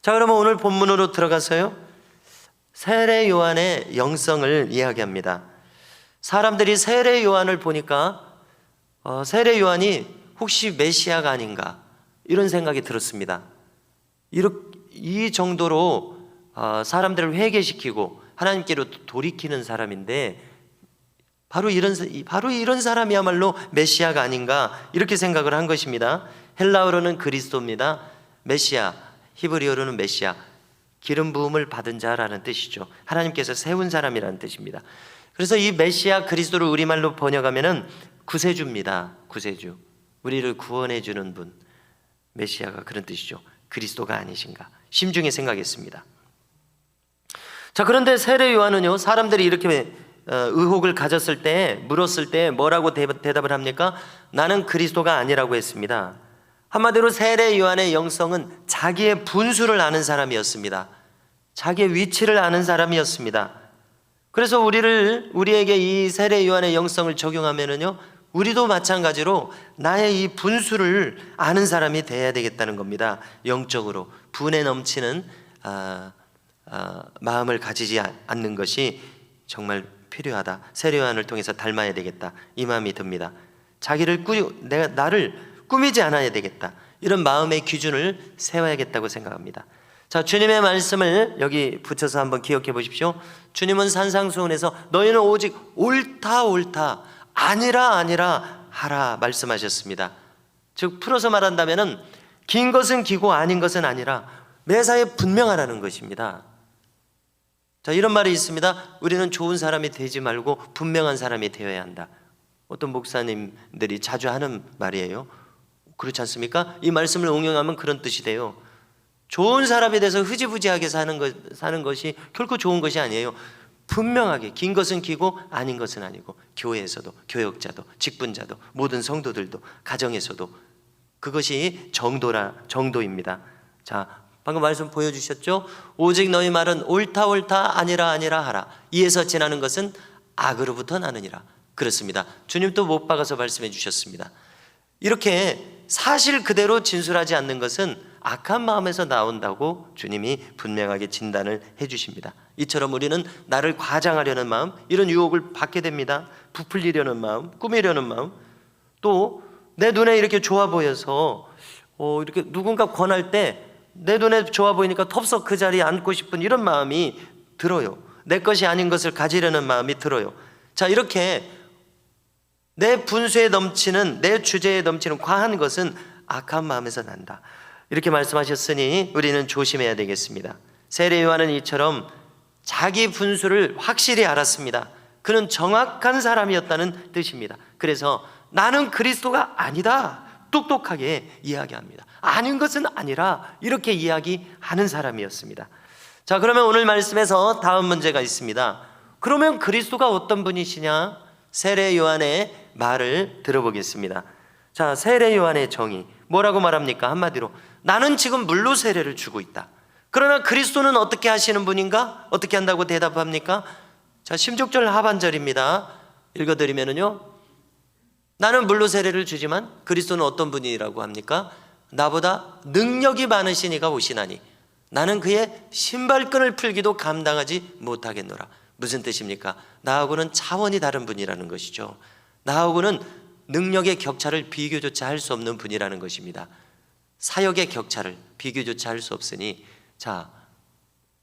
자, 그러면 오늘 본문으로 들어가서요, 세례 요한의 영성을 이야기합니다. 사람들이 세례 요한을 보니까 세례 요한이 혹시 메시아가 아닌가 이런 생각이 들었습니다. 이 정도로 사람들을 회개시키고 하나님께로 돌이키는 사람인데 바로 이런 사람이야말로 메시아가 아닌가 이렇게 생각을 한 것입니다. 헬라어로는 그리스도입니다. 메시아, 히브리어로는 메시아, 기름 부음을 받은 자라는 뜻이죠. 하나님께서 세운 사람이라는 뜻입니다. 그래서 이 메시아 그리스도를 우리말로 번역하면은 구세주입니다. 구세주, 우리를 구원해 주는 분, 메시아가 그런 뜻이죠. 그리스도가 아니신가 심중에 생각했습니다. 자, 그런데 세례 요한은요, 사람들이 이렇게 의혹을 가졌을 때, 물었을 때 뭐라고 대답을 합니까? 나는 그리스도가 아니라고 했습니다. 한마디로 세례 요한의 영성은 자기의 분수를 아는 사람이었습니다. 자기의 위치를 아는 사람이었습니다. 그래서 우리에게 이 세례 요한의 영성을 적용하면은요, 우리도 마찬가지로 나의 이 분수를 아는 사람이 돼야 되겠다는 겁니다. 영적으로 분에 넘치는 마음을 가지지 않는 것이 정말 필요하다. 세례 요한을 통해서 닮아야 되겠다, 이 마음이 듭니다. 나를 꾸미지 않아야 되겠다, 이런 마음의 기준을 세워야겠다고 생각합니다. 자, 주님의 말씀을 여기 붙여서 한번 기억해 보십시오. 주님은 산상수훈에서 너희는 오직 옳다 옳다, 아니라 아니라 하라 말씀하셨습니다. 즉 풀어서 말한다면은 긴 것은 기고 아닌 것은 아니라 매사에 분명하라는 것입니다. 자, 이런 말이 있습니다. 우리는 좋은 사람이 되지 말고 분명한 사람이 되어야 한다. 어떤 목사님들이 자주 하는 말이에요. 그렇지 않습니까? 이 말씀을 응용하면 그런 뜻이 돼요. 좋은 사람이 돼서 흐지부지하게 사는 것이 결코 좋은 것이 아니에요. 분명하게 긴 것은 기고 아닌 것은 아니고, 교회에서도, 교역자도, 직분자도, 모든 성도들도, 가정에서도 그것이 정도입니다. 자, 방금 말씀 보여주셨죠? 오직 너희 말은 옳다 옳다, 아니라 아니라 하라. 이에서 지나는 것은 악으로부터 나느니라. 그렇습니다. 주님도 못 박아서 말씀해 주셨습니다. 이렇게 사실 그대로 진술하지 않는 것은 악한 마음에서 나온다고 주님이 분명하게 진단을 해 주십니다. 이처럼 우리는 나를 과장하려는 마음, 이런 유혹을 받게 됩니다. 부풀리려는 마음, 꾸미려는 마음, 또 내 눈에 이렇게 좋아 보여서 이렇게 누군가 권할 때 내 눈에 좋아 보이니까 덥석 그 자리에 앉고 싶은 이런 마음이 들어요. 내 것이 아닌 것을 가지려는 마음이 들어요. 자, 이렇게 내 분수에 넘치는, 내 주제에 넘치는 과한 것은 악한 마음에서 난다, 이렇게 말씀하셨으니 우리는 조심해야 되겠습니다. 세례 요한은 이처럼 자기 분수를 확실히 알았습니다. 그는 정확한 사람이었다는 뜻입니다. 그래서 나는 그리스도가 아니다, 똑똑하게 이야기합니다. 아닌 것은 아니라, 이렇게 이야기하는 사람이었습니다. 자, 그러면 오늘 말씀에서 다음 문제가 있습니다. 그러면 그리스도가 어떤 분이시냐? 세례 요한의 말을 들어보겠습니다. 자, 세례 요한의 정의 뭐라고 말합니까? 한마디로 나는 지금 물로 세례를 주고 있다. 그러나 그리스도는 어떻게 하시는 분인가? 어떻게 한다고 대답합니까? 자, 16절 하반절입니다. 읽어드리면은요, 나는 물로 세례를 주지만 그리스도는 어떤 분이라고 합니까? 나보다 능력이 많으신 이가 오시나니 나는 그의 신발끈을 풀기도 감당하지 못하겠노라. 무슨 뜻입니까? 나하고는 차원이 다른 분이라는 것이죠. 나하고는 능력의 격차를 비교조차 할 수 없는 분이라는 것입니다. 사역의 격차를 비교조차 할 수 없으니, 자,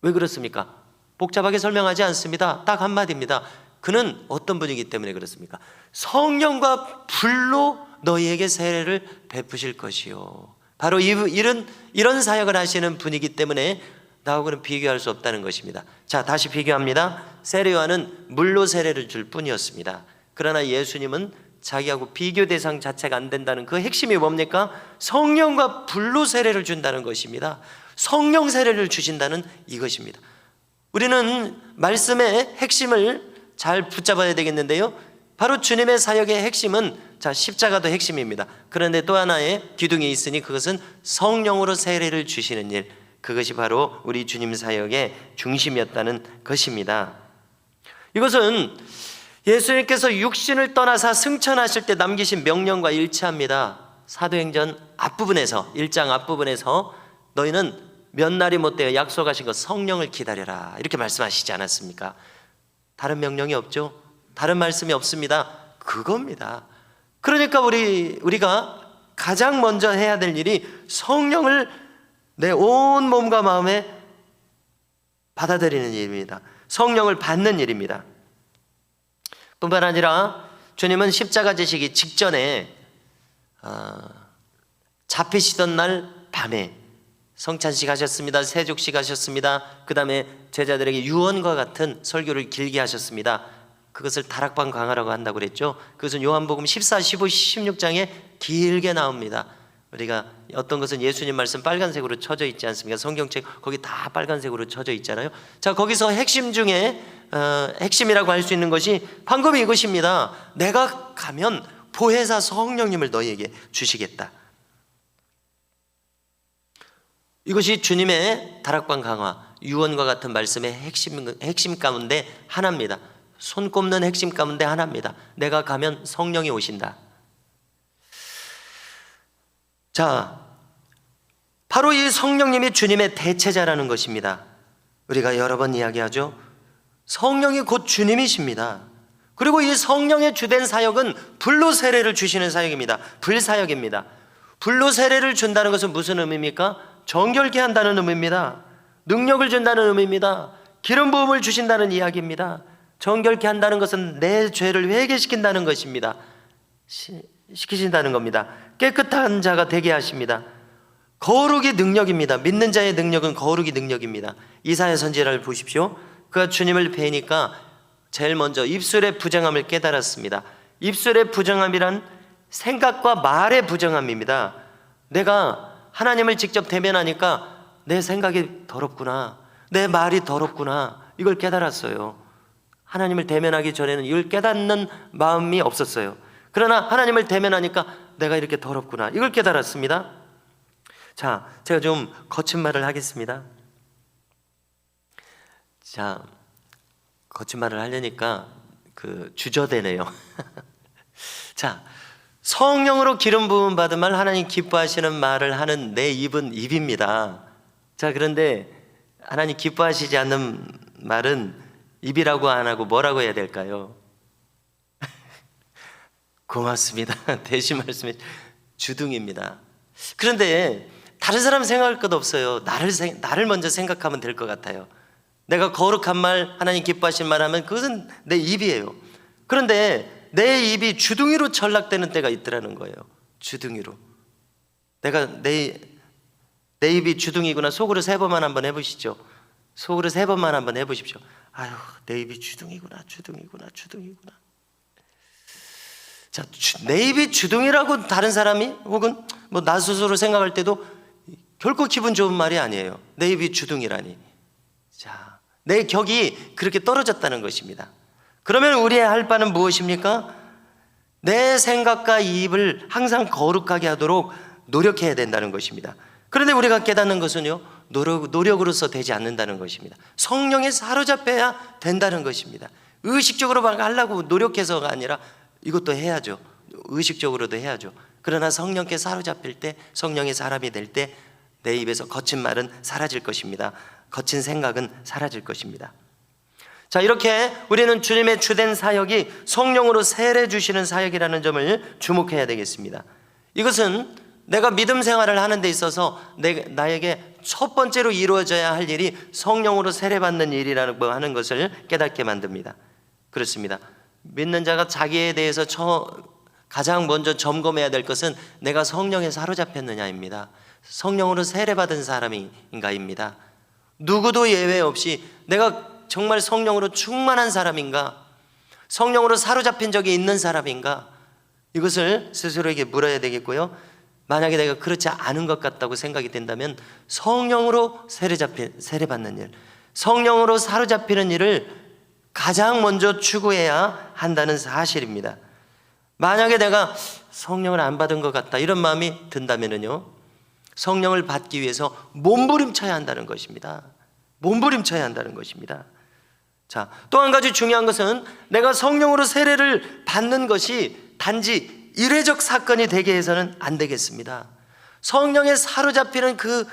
왜 그렇습니까? 복잡하게 설명하지 않습니다. 딱 한마디입니다. 그는 어떤 분이기 때문에 그렇습니까? 성령과 불로 너희에게 세례를 베푸실 것이요. 바로 이런 사역을 하시는 분이기 때문에 나하고는 비교할 수 없다는 것입니다. 자, 다시 비교합니다. 세례 요한은 물로 세례를 줄 뿐이었습니다. 그러나 예수님은 자기하고 비교 대상 자체가 안 된다는 그 핵심이 뭡니까? 성령과 불로 세례를 준다는 것입니다. 성령 세례를 주신다는 이것입니다. 우리는 말씀의 핵심을 잘 붙잡아야 되겠는데요, 바로 주님의 사역의 핵심은, 자, 십자가도 핵심입니다. 그런데 또 하나의 기둥이 있으니 그것은 성령으로 세례를 주시는 일, 그것이 바로 우리 주님 사역의 중심이었다는 것입니다. 이것은 예수님께서 육신을 떠나사 승천하실 때 남기신 명령과 일치합니다. 사도행전 앞부분에서, 1장 앞부분에서 너희는 몇 날이 못되어 약속하신 것 성령을 기다려라 이렇게 말씀하시지 않았습니까? 다른 명령이 없죠. 다른 말씀이 없습니다. 그겁니다. 그러니까 우리가 가장 먼저 해야 될 일이 성령을 내 온 몸과 마음에 받아들이는 일입니다. 성령을 받는 일입니다. 뿐만 아니라 주님은 십자가 지시기 직전에 잡히시던 날 밤에 성찬식 하셨습니다. 세족식 하셨습니다. 그 다음에 제자들에게 유언과 같은 설교를 길게 하셨습니다. 그것을 다락방 강화라고 한다고 그랬죠. 그것은 요한복음 14, 15, 16장에 길게 나옵니다. 우리가 어떤 것은 예수님 말씀 빨간색으로 쳐져 있지 않습니까? 성경책 거기 다 빨간색으로 쳐져 있잖아요. 자, 거기서 핵심 중에 핵심이라고 할 수 있는 것이 방금 이것입니다. 내가 가면 보혜사 성령님을 너희에게 주시겠다. 이것이 주님의 다락방 강화, 유언과 같은 말씀의 핵심 가운데 하나입니다. 손 꼽는 핵심 가운데 하나입니다. 내가 가면 성령이 오신다. 자, 바로 이 성령님이 주님의 대체자라는 것입니다. 우리가 여러 번 이야기하죠. 성령이 곧 주님이십니다. 그리고 이 성령의 주된 사역은 불로 세례를 주시는 사역입니다. 불사역입니다. 불로 세례를 준다는 것은 무슨 의미입니까? 정결케 한다는 의미입니다. 능력을 준다는 의미입니다. 기름 부음을 주신다는 이야기입니다. 정결케 한다는 것은 내 죄를 회개시킨다는 것입니다. 시키신다는 겁니다. 깨끗한 자가 되게 하십니다. 거룩이 능력입니다. 믿는 자의 능력은 거룩이 능력입니다. 이사야 선지자를 보십시오. 그가 주님을 뵈니까 제일 먼저 입술의 부정함을 깨달았습니다. 입술의 부정함이란 생각과 말의 부정함입니다. 내가 하나님을 직접 대면하니까 내 생각이 더럽구나, 내 말이 더럽구나, 이걸 깨달았어요. 하나님을 대면하기 전에는 이걸 깨닫는 마음이 없었어요. 그러나 하나님을 대면하니까 내가 이렇게 더럽구나, 이걸 깨달았습니다. 자, 제가 좀 거친 말을 하겠습니다. 자, 거친 말을 하려니까 주저되네요. 자, 성령으로 기름 부음 받은 말, 하나님 기뻐하시는 말을 하는 내 입은 입입니다. 자, 그런데 하나님 기뻐하시지 않는 말은 입이라고 안 하고 뭐라고 해야 될까요? 고맙습니다. 대신 말씀해 주둥입니다. 그런데 다른 사람 생각할 것 없어요. 나를 먼저 생각하면 될 것 같아요. 내가 거룩한 말, 하나님 기뻐하시는 말 하면 그것은 내 입이에요. 그런데 내 입이 주둥이로 전락되는 때가 있더라는 거예요. 주둥이로. 내 입이 주둥이구나. 속으로 3번만 한번 해보시죠. 속으로 3번만 한번 해보십시오. 아유, 내 입이 주둥이구나. 자, 내 입이 주둥이라고 다른 사람이 혹은 뭐 나 스스로 생각할 때도 결코 기분 좋은 말이 아니에요. 내 입이 주둥이라니. 자, 내 격이 그렇게 떨어졌다는 것입니다. 그러면 우리의 할 바는 무엇입니까? 내 생각과 입을 항상 거룩하게 하도록 노력해야 된다는 것입니다. 그런데 우리가 깨닫는 것은요, 노력으로서 되지 않는다는 것입니다. 성령에 사로잡혀야 된다는 것입니다. 의식적으로 막 하려고 노력해서가 아니라 이것도 해야죠. 의식적으로도 해야죠. 그러나 성령께 사로잡힐 때, 성령의 사람이 될 때 내 입에서 거친 말은 사라질 것입니다. 거친 생각은 사라질 것입니다. 자, 이렇게 우리는 주님의 주된 사역이 성령으로 세례 주시는 사역이라는 점을 주목해야 되겠습니다. 이것은 내가 믿음 생활을 하는 데 있어서 나에게 첫 번째로 이루어져야 할 일이 성령으로 세례받는 일이라고 하는 것을 깨닫게 만듭니다. 그렇습니다. 믿는 자가 자기에 대해서 가장 먼저 점검해야 될 것은 내가 성령에 사로잡혔느냐입니다. 성령으로 세례받은 사람인가입니다. 누구도 예외 없이 내가 정말 성령으로 충만한 사람인가, 성령으로 사로잡힌 적이 있는 사람인가, 이것을 스스로에게 물어야 되겠고요. 만약에 내가 그렇지 않은 것 같다고 생각이 된다면 성령으로 세례받는 일, 성령으로 사로잡히는 일을 가장 먼저 추구해야 한다는 사실입니다. 만약에 내가 성령을 안 받은 것 같다 이런 마음이 든다면요, 성령을 받기 위해서 몸부림쳐야 한다는 것입니다. 몸부림쳐야 한다는 것입니다. 자, 또 한 가지 중요한 것은 내가 성령으로 세례를 받는 것이 단지 일회적 사건이 되게 해서는 안 되겠습니다. 성령에 사로잡히는 그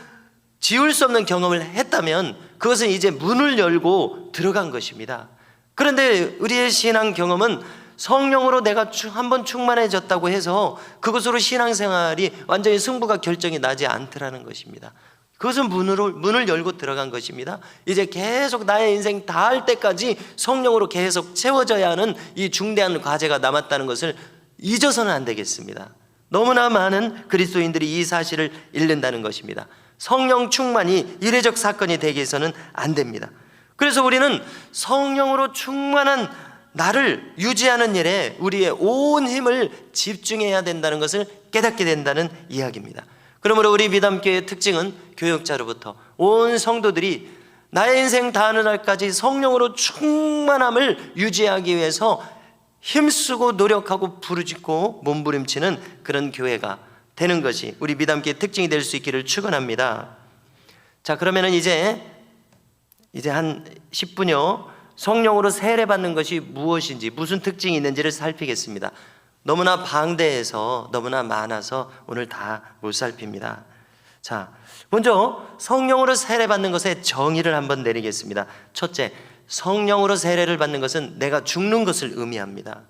지울 수 없는 경험을 했다면 그것은 이제 문을 열고 들어간 것입니다. 그런데 우리의 신앙 경험은 성령으로 내가 한번 충만해졌다고 해서 그것으로 신앙생활이 완전히 승부가 결정이 나지 않더라는 것입니다. 그것은 문을 열고 들어간 것입니다. 이제 계속 나의 인생 다 할 때까지 성령으로 계속 채워져야 하는 이 중대한 과제가 남았다는 것을 잊어서는 안 되겠습니다. 너무나 많은 그리스도인들이 이 사실을 잃는다는 것입니다. 성령 충만이 이례적 사건이 되게 해서는 안 됩니다. 그래서 우리는 성령으로 충만한 나를 유지하는 일에 우리의 온 힘을 집중해야 된다는 것을 깨닫게 된다는 이야기입니다. 그러므로 우리 미담교회의 특징은 교역자로부터 온 성도들이 나의 인생 다하는 날까지 성령으로 충만함을 유지하기 위해서 힘쓰고 노력하고 부르짖고 몸부림치는 그런 교회가 되는 것이 우리 미담교회의 특징이 될 수 있기를 축원합니다. 자, 그러면은 이제 한 10분여 성령으로 세례받는 것이 무엇인지, 무슨 특징이 있는지를 살피겠습니다. 너무나 방대해서 너무나 많아서 오늘 다 못 살핍니다. 자, 먼저 성령으로 세례받는 것의 정의를 한번 내리겠습니다. 첫째, 성령으로 세례를 받는 것은 내가 죽는 것을 의미합니다.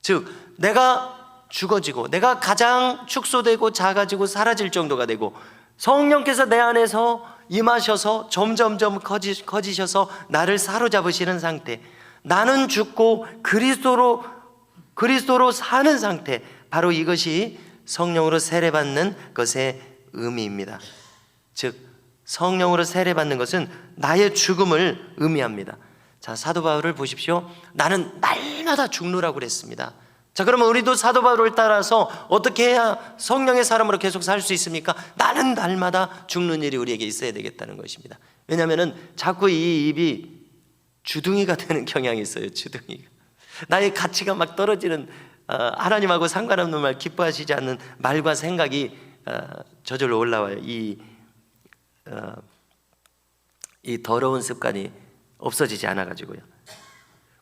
즉, 내가 죽어지고 내가 가장 축소되고 작아지고 사라질 정도가 되고 성령께서 내 안에서 임하셔서 점점점 커지셔서 나를 사로잡으시는 상태, 나는 죽고 그리스도로 사는 상태, 바로 이것이 성령으로 세례받는 것의 의미입니다. 즉, 성령으로 세례받는 것은 나의 죽음을 의미합니다. 자, 사도 바울을 보십시오. 나는 날마다 죽노라고 그랬습니다. 자, 그러면 우리도 사도 바울을 따라서 어떻게 해야 성령의 사람으로 계속 살 수 있습니까? 나는 날마다 죽는 일이 우리에게 있어야 되겠다는 것입니다. 왜냐하면 자꾸 이 입이 주둥이가 되는 경향이 있어요. 주둥이가. 나의 가치가 막 떨어지는, 하나님하고 상관없는 말, 기뻐하시지 않는 말과 생각이 저절로 올라와요. 이 더러운 습관이 없어지지 않아가지고요.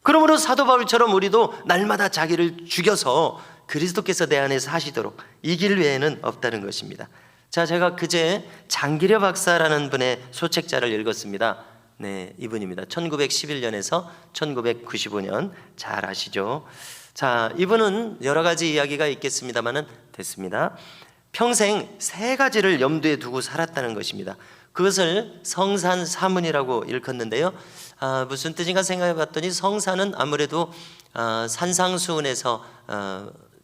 그러므로 사도 바울처럼 우리도 날마다 자기를 죽여서 그리스도께서 내 안에 사시도록 이 길 외에는 없다는 것입니다. 자, 제가 그제 장기려 박사라는 분의 소책자를 읽었습니다. 네, 이분입니다. 1911년에서 1995년 잘 아시죠? 자, 이분은 여러 가지 이야기가 있겠습니다만은 됐습니다. 평생 3가지를 염두에 두고 살았다는 것입니다. 그것을 성산사문이라고 일컫는데요. 무슨 뜻인가 생각해 봤더니 성산은 아무래도 산상수훈에서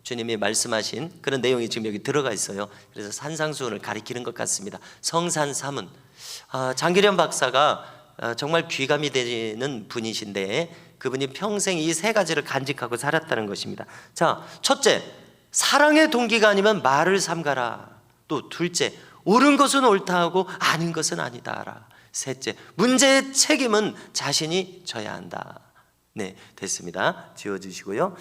주님이 말씀하신 그런 내용이 지금 여기 들어가 있어요. 그래서 산상수훈을 가리키는 것 같습니다. 성산사문. 장기련 박사가 정말 귀감이 되는 분이신데 그분이 평생 이 3가지를 간직하고 살았다는 것입니다. 자, 첫째, 사랑의 동기가 아니면 말을 삼가라. 또 둘째, 옳은 것은 옳다 하고 아닌 것은 아니다라. 셋째, 문제의 책임은 자신이 져야 한다. 네, 됐습니다. 지워주시고요.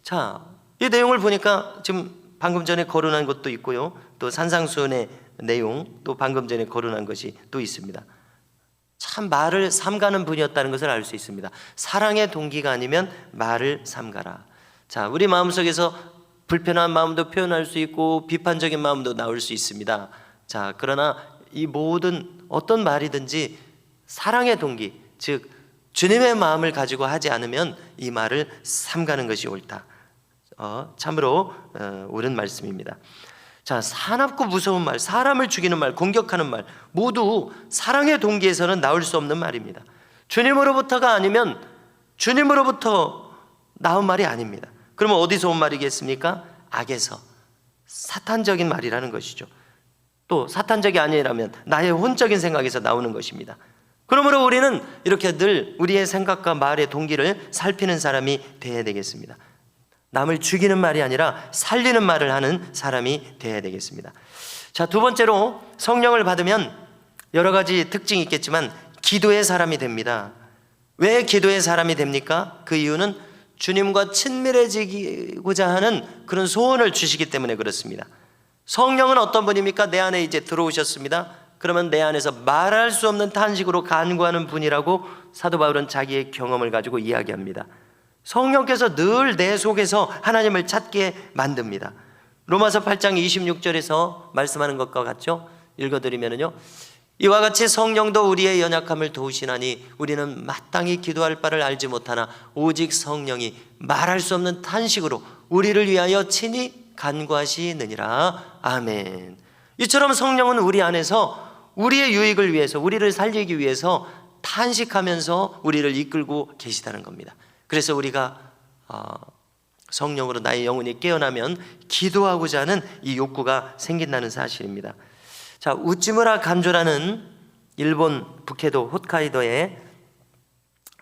자, 이 내용을 보니까 지금 방금 전에 거론한 것도 있고요. 또 산상수훈의 내용, 또 방금 전에 거론한 것이 또 있습니다. 참 말을 삼가는 분이었다는 것을 알 수 있습니다. 사랑의 동기가 아니면 말을 삼가라. 자, 우리 마음속에서 불편한 마음도 표현할 수 있고 비판적인 마음도 나올 수 있습니다. 자, 그러나 이 모든 어떤 말이든지 사랑의 동기, 즉 주님의 마음을 가지고 하지 않으면 이 말을 삼가는 것이 옳다. 참으로 옳은 말씀입니다. 자, 사납고 무서운 말, 사람을 죽이는 말, 공격하는 말 모두 사랑의 동기에서는 나올 수 없는 말입니다. 주님으로부터가 아니면 주님으로부터 나온 말이 아닙니다. 그러면 어디서 온 말이겠습니까? 악에서, 사탄적인 말이라는 것이죠. 또 사탄적이 아니라면 나의 혼적인 생각에서 나오는 것입니다. 그러므로 우리는 이렇게 늘 우리의 생각과 말의 동기를 살피는 사람이 되어야 되겠습니다. 남을 죽이는 말이 아니라 살리는 말을 하는 사람이 되어야 되겠습니다. 자, 두 번째로 성령을 받으면 여러 가지 특징이 있겠지만 기도의 사람이 됩니다. 왜 기도의 사람이 됩니까? 그 이유는 주님과 친밀해지고자 하는 그런 소원을 주시기 때문에 그렇습니다. 성령은 어떤 분입니까? 내 안에 이제 들어오셨습니다. 그러면 내 안에서 말할 수 없는 탄식으로 간구하는 분이라고 사도 바울은 자기의 경험을 가지고 이야기합니다. 성령께서 늘 내 속에서 하나님을 찾게 만듭니다. 로마서 8장 26절에서 말씀하는 것과 같죠? 읽어드리면요, 이와 같이 성령도 우리의 연약함을 도우시나니 우리는 마땅히 기도할 바를 알지 못하나 오직 성령이 말할 수 없는 탄식으로 우리를 위하여 친히 간구하시느니라. 아멘. 이처럼 성령은 우리 안에서 우리의 유익을 위해서, 우리를 살리기 위해서 탄식하면서 우리를 이끌고 계시다는 겁니다. 그래서 우리가 성령으로 나의 영혼이 깨어나면 기도하고자 하는 이 욕구가 생긴다는 사실입니다. 자, 우찌무라 간조라는 일본 북해도 홋카이도에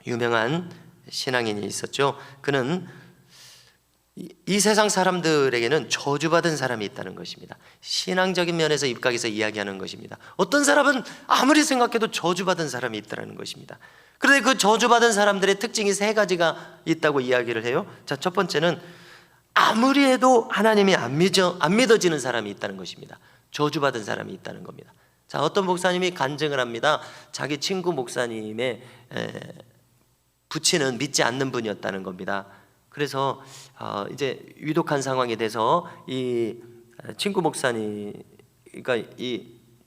유명한 신앙인이 있었죠. 그는 이 세상 사람들에게는 저주받은 사람이 있다는 것입니다. 신앙적인 면에서 입각해서 이야기하는 것입니다. 어떤 사람은 아무리 생각해도 저주받은 사람이 있다는 것입니다. 그런데 그 저주받은 사람들의 특징이 세 가지가 있다고 이야기를 해요. 자, 첫 번째는 아무리 해도 하나님이 안 믿어지는 사람이 있다는 것입니다. 저주받은 사람이 있다는 겁니다. 자, 어떤 목사님이 간증을 합니다. 자기 친구 목사님의 부친은 믿지 않는 분이었다는 겁니다. 그래서 이제 위독한 상황이 돼서 이 친구 목사님, 그러니까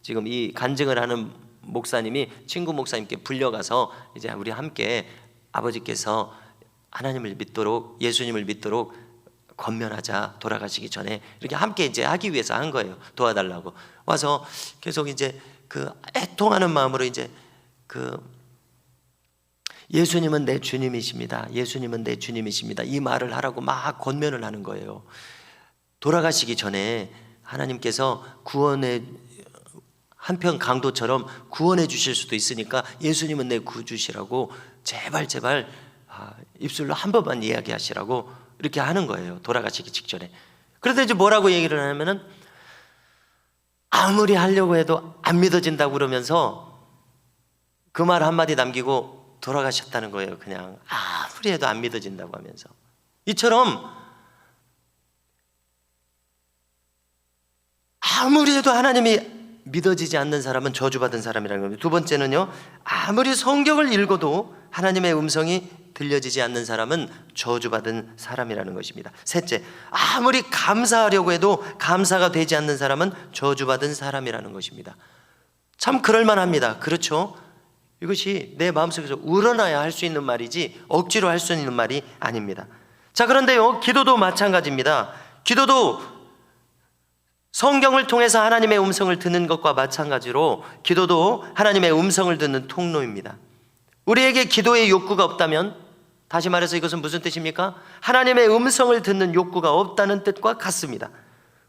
지금 이 간증을 하는 목사님이 친구 목사님께 불려가서 이제 우리 함께 아버지께서 하나님을 믿도록, 예수님을 믿도록 권면하자, 돌아가시기 전에. 이렇게 함께 이제 하기 위해서 한 거예요. 도와달라고. 와서 계속 이제 그 애통하는 마음으로 이제 예수님은 내 주님이십니다. 예수님은 내 주님이십니다. 이 말을 하라고 막 권면을 하는 거예요. 돌아가시기 전에 하나님께서 구원의 한편 강도처럼 구원해 주실 수도 있으니까 예수님은 내 구주시라고 제발 입술로 한 번만 이야기하시라고 이렇게 하는 거예요. 돌아가시기 직전에. 그런데 이제 뭐라고 얘기를 하냐면은 아무리 하려고 해도 안 믿어진다고 그러면서 그 말 한마디 남기고 돌아가셨다는 거예요. 그냥 아무리 해도 안 믿어진다고 하면서. 이처럼 아무리 해도 하나님이 믿어지지 않는 사람은 저주받은 사람이라는 겁니다. 두 번째는요, 아무리 성경을 읽어도 하나님의 음성이 들려지지 않는 사람은 저주받은 사람이라는 것입니다. 셋째, 아무리 감사하려고 해도 감사가 되지 않는 사람은 저주받은 사람이라는 것입니다. 참 그럴만합니다. 그렇죠? 이것이 내 마음속에서 우러나야 할 수 있는 말이지 억지로 할 수 있는 말이 아닙니다. 자, 그런데요, 기도도 마찬가지입니다. 기도도 성경을 통해서 하나님의 음성을 듣는 것과 마찬가지로 기도도 하나님의 음성을 듣는 통로입니다. 우리에게 기도의 욕구가 없다면, 다시 말해서 이것은 무슨 뜻입니까? 하나님의 음성을 듣는 욕구가 없다는 뜻과 같습니다.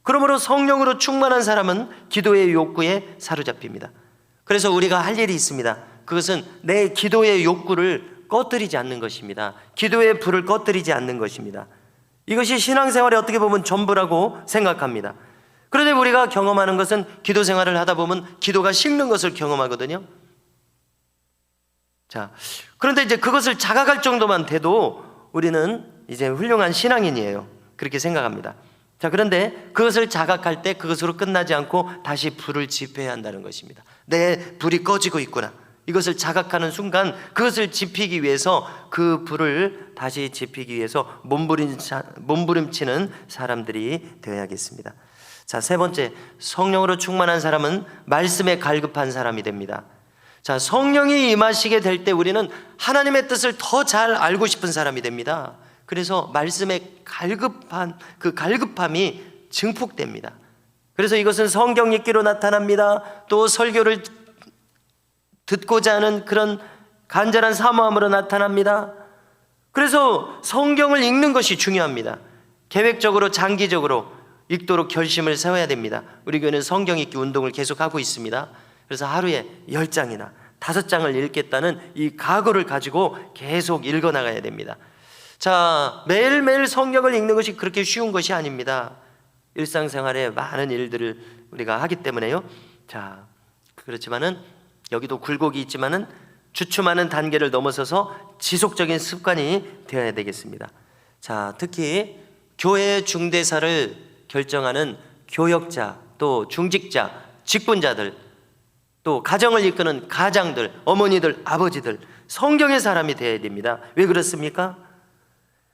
그러므로 성령으로 충만한 사람은 기도의 욕구에 사로잡힙니다. 그래서 우리가 할 일이 있습니다. 그것은 내 기도의 욕구를 꺼뜨리지 않는 것입니다. 기도의 불을 꺼뜨리지 않는 것입니다. 이것이 신앙생활에 어떻게 보면 전부라고 생각합니다. 그런데 우리가 경험하는 것은 기도 생활을 하다 보면 기도가 식는 것을 경험하거든요. 자, 그런데 이제 그것을 자각할 정도만 돼도 우리는 이제 훌륭한 신앙인이에요. 그렇게 생각합니다. 자, 그런데 그것을 자각할 때 그것으로 끝나지 않고 다시 불을 지펴야 한다는 것입니다. 내 불이 꺼지고 있구나. 이것을 자각하는 순간 그것을 지피기 위해서, 그 불을 다시 지피기 위해서 몸부림치는 사람들이 되어야겠습니다. 자, 세 번째, 성령으로 충만한 사람은 말씀에 갈급한 사람이 됩니다. 자, 성령이 임하시게 될 때 우리는 하나님의 뜻을 더 잘 알고 싶은 사람이 됩니다. 그래서 말씀에 갈급한 그 갈급함이 증폭됩니다. 그래서 이것은 성경 읽기로 나타납니다. 또 설교를 듣고자 하는 그런 간절한 사모함으로 나타납니다. 그래서 성경을 읽는 것이 중요합니다. 계획적으로 장기적으로 읽도록 결심을 세워야 됩니다. 우리 교회는 성경 읽기 운동을 계속하고 있습니다. 그래서 하루에 10장이나 5장을 읽겠다는 이 각오를 가지고 계속 읽어나가야 됩니다. 자, 매일매일 성경을 읽는 것이 그렇게 쉬운 것이 아닙니다. 일상생활에 많은 일들을 우리가 하기 때문에요. 자, 그렇지만은 여기도 굴곡이 있지만은 주춤하는 단계를 넘어서서 지속적인 습관이 되어야 되겠습니다. 자, 특히 교회의 중대사를 결정하는 교역자, 또 중직자, 직분자들, 또 가정을 이끄는 가장들, 어머니들, 아버지들, 성경의 사람이 되어야 됩니다. 왜 그렇습니까?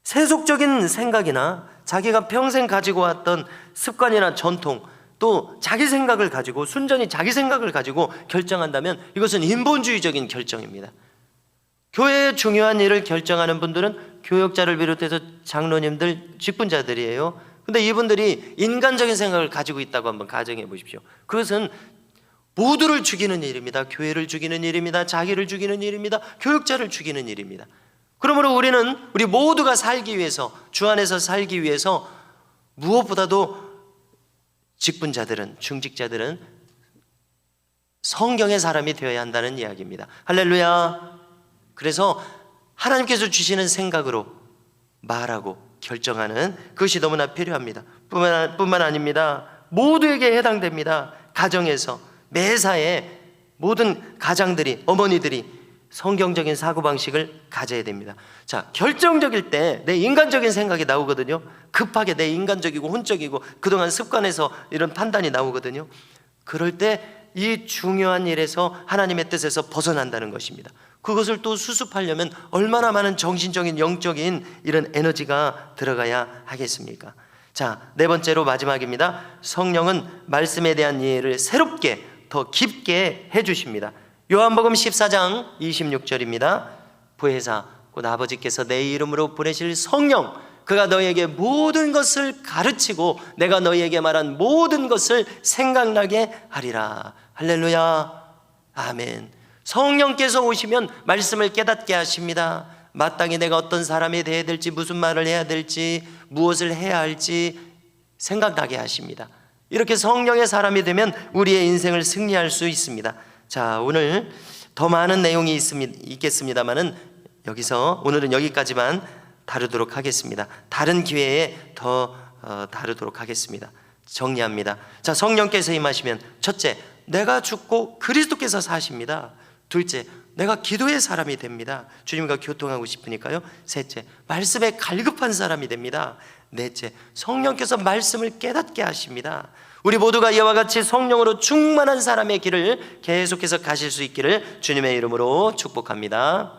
세속적인 생각이나 자기가 평생 가지고 왔던 습관이나 전통, 또 자기 생각을 가지고 순전히 자기 생각을 가지고 결정한다면 이것은 인본주의적인 결정입니다. 교회의 중요한 일을 결정하는 분들은 교역자를 비롯해서 장로님들, 직분자들이에요. 근데 이분들이 인간적인 생각을 가지고 있다고 한번 가정해 보십시오. 그것은 모두를 죽이는 일입니다. 교회를 죽이는 일입니다. 자기를 죽이는 일입니다. 교역자를 죽이는 일입니다. 그러므로 우리 모두가 살기 위해서, 주 안에서 살기 위해서 무엇보다도 직분자들은, 중직자들은 성경의 사람이 되어야 한다는 이야기입니다. 할렐루야. 그래서 하나님께서 주시는 생각으로 말하고 결정하는 그것이 너무나 필요합니다. 뿐만 아닙니다. 모두에게 해당됩니다. 가정에서, 매사에 모든 가장들이, 어머니들이 성경적인 사고방식을 가져야 됩니다. 자, 결정적일 때 내 인간적인 생각이 나오거든요. 급하게 내 인간적이고 혼적이고 그동안 습관에서 이런 판단이 나오거든요. 그럴 때 이 중요한 일에서 하나님의 뜻에서 벗어난다는 것입니다. 그것을 또 수습하려면 얼마나 많은 정신적인, 영적인 이런 에너지가 들어가야 하겠습니까? 자, 네 번째로 마지막입니다. 성령은 말씀에 대한 이해를 새롭게 더 깊게 해주십니다. 요한복음 14장 26절입니다. 보혜사 곧 아버지께서 내 이름으로 보내실 성령, 그가 너희에게 모든 것을 가르치고 내가 너희에게 말한 모든 것을 생각나게 하리라. 할렐루야. 아멘. 성령께서 오시면 말씀을 깨닫게 하십니다. 마땅히 내가 어떤 사람이 되어야 될지, 무슨 말을 해야 될지, 무엇을 해야 할지 생각나게 하십니다. 이렇게 성령의 사람이 되면 우리의 인생을 승리할 수 있습니다. 자, 오늘 더 많은 내용이 있겠습니다만은 오늘은 여기까지만 다루도록 하겠습니다. 다른 기회에 더 다루도록 하겠습니다. 정리합니다. 자, 성령께서 임하시면 첫째, 내가 죽고 그리스도께서 사십니다. 둘째, 내가 기도의 사람이 됩니다. 주님과 교통하고 싶으니까요. 셋째, 말씀에 갈급한 사람이 됩니다. 넷째, 성령께서 말씀을 깨닫게 하십니다. 우리 모두가 이와 같이 성령으로 충만한 사람의 길을 계속해서 가실 수 있기를 주님의 이름으로 축복합니다.